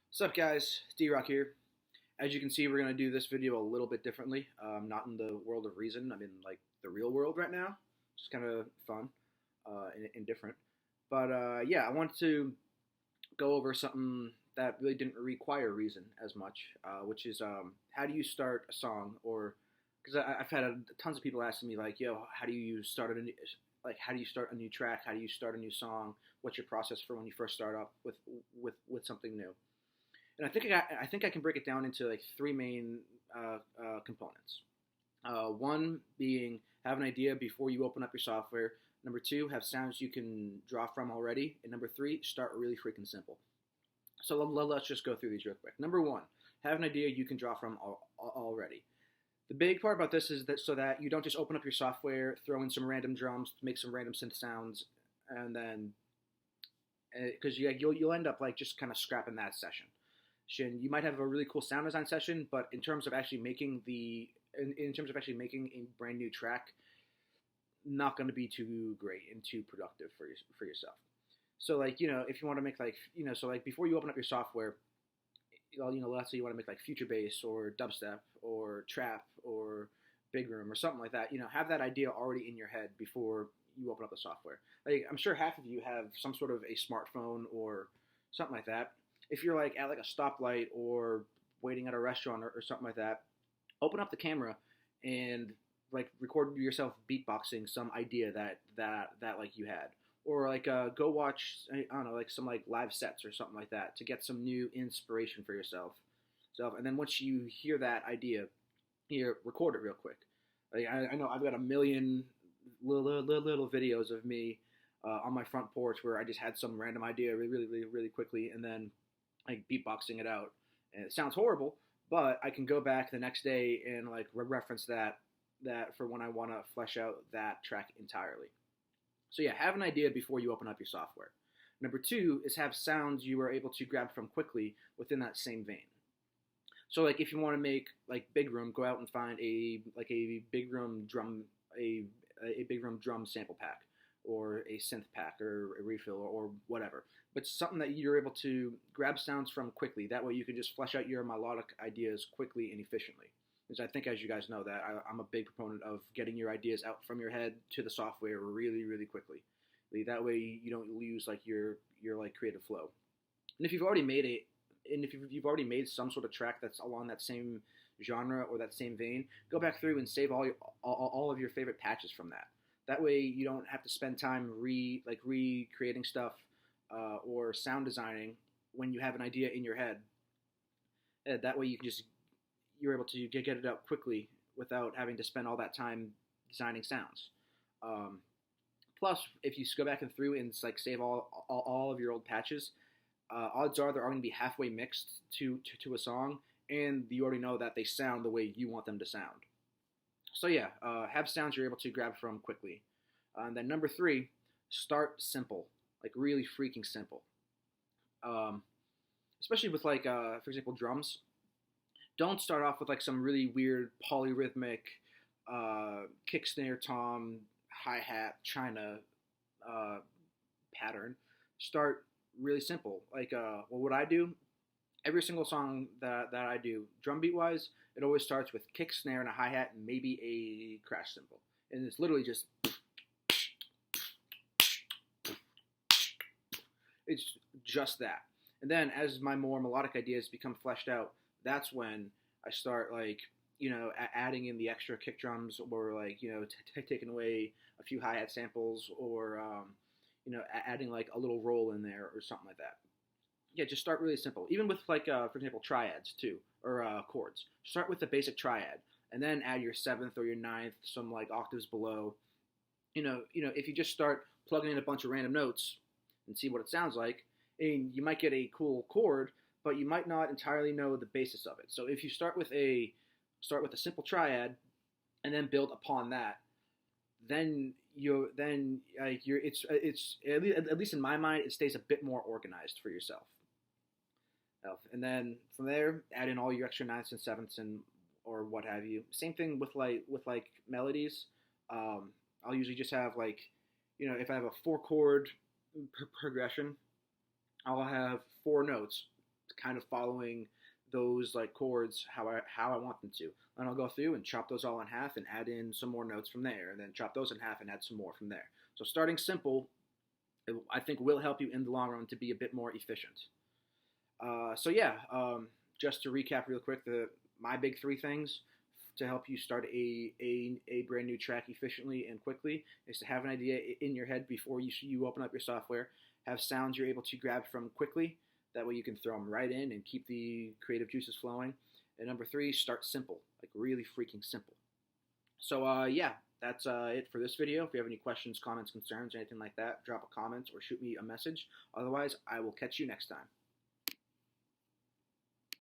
What's up, guys? D-Rock here. As you can see, we're going to do this video a little bit differently. Not in the world of reason. I'm in like the real world right now. It's kind of fun and different. But yeah, I wanted to go over something that really didn't require reason as much, which is how do you start a song? Or because I've had tons of people asking me like, "Yo, how do you start a new, how do you start a new track? How do you start a new song? What's your process for when you first start up with something new?" And I think I can break it down into like three main components. One being have an idea before you open up your software. Number two, have sounds you can draw from already. And number three, start really freaking simple. So let's just go through these real quick. Number one, have an idea you can draw from already. The big part about this is that so that you don't just open up your software, throw in some random drums, make some random synth sounds, and then because you'll end up like just kind of scrapping that session. You might have a really cool sound design session, but in terms of actually making in terms of actually making a brand new track, not going to be too great and too productive for yourself. So like if you want to make like so like before you open up your software, let's say you want to make like future bass or dubstep or trap or big room or something like that. Have that idea already in your head before you open up the software. Like I'm sure half of you have some sort of a smartphone or something like that. If you're like at like a stoplight or waiting at a restaurant or something like that, open up the camera and like record yourself beatboxing some idea that like you had, or like go watch I don't know like some like live sets or something like that to get some new inspiration for yourself. And then once you hear that idea, record it real quick. Like I know I've got a million little videos of me on my front porch where I just had some random idea really quickly and then like beatboxing it out, and it sounds horrible, but I can go back the next day and like reference that for when I want to flesh out that track entirely. So yeah, have an idea before you open up your software. Number two is have sounds you are able to grab from quickly within that same vein. So like if you want to make like big room, go out and find a big room drum a big room drum sample pack or a synth pack or a refill or whatever. But something that you're able to grab sounds from quickly. That way you can just flesh out your melodic ideas quickly and efficiently. Because I think, as you guys know, that I'm a big proponent of getting your ideas out from your head to the software really quickly. That way you don't lose like your like creative flow. And if you've already made it, and if you've already made some sort of track that's along that same genre or that same vein, go back through and save all of your favorite patches from that. That way you don't have to spend time recreating stuff or sound designing when you have an idea in your head. That way you're able to get it out quickly without having to spend all that time designing sounds. Plus, if you go back and through and like save all of your old patches, odds are they're going to be halfway mixed to a song, and you already know that they sound the way you want them to sound. So yeah, have sounds you're able to grab from quickly. And then number three, start simple, like really freaking simple. Especially with like, for example, drums. Don't start off with like some really weird polyrhythmic kick, snare, tom, hi hat, China pattern. Start really simple. Like, what I do, every single song that I do, drum beat wise, it always starts with kick, snare, and a hi hat, and maybe a crash cymbal, and it's literally just. It's just that. And then as my more melodic ideas become fleshed out, that's when I start like, adding in the extra kick drums or like, taking away a few hi-hat samples or, adding like a little roll in there or something like that. Yeah, just start really simple. Even with like, for example, triads too, or chords. Start with the basic triad and then add your seventh or your ninth, some like octaves below. If you just start plugging in a bunch of random notes and see what it sounds like, and you might get a cool chord, but you might not entirely know the basis of it. So if you start with a simple triad and then build upon that, then it's at least in my mind it stays a bit more organized for yourself. And then from there, add in all your extra ninths and sevenths and or what have you. Same thing with like melodies. I'll usually just have like, if I have a 4 chord progression, I'll have 4 notes kind of following those like chords how I want them to. And I'll go through and chop those all in half and add in some more notes from there, and then chop those in half and add some more from there. So starting simple, I think will help you in the long run to be a bit more efficient. So yeah, just to recap real quick, my big three things to help you start a brand new track efficiently and quickly is to have an idea in your head before you open up your software. Have sounds you're able to grab from quickly. That way you can throw them right in and keep the creative juices flowing. And number three, start simple, like really freaking simple. So yeah, that's it for this video. If you have any questions, comments, concerns, anything like that, drop a comment or shoot me a message. Otherwise, I will catch you next time.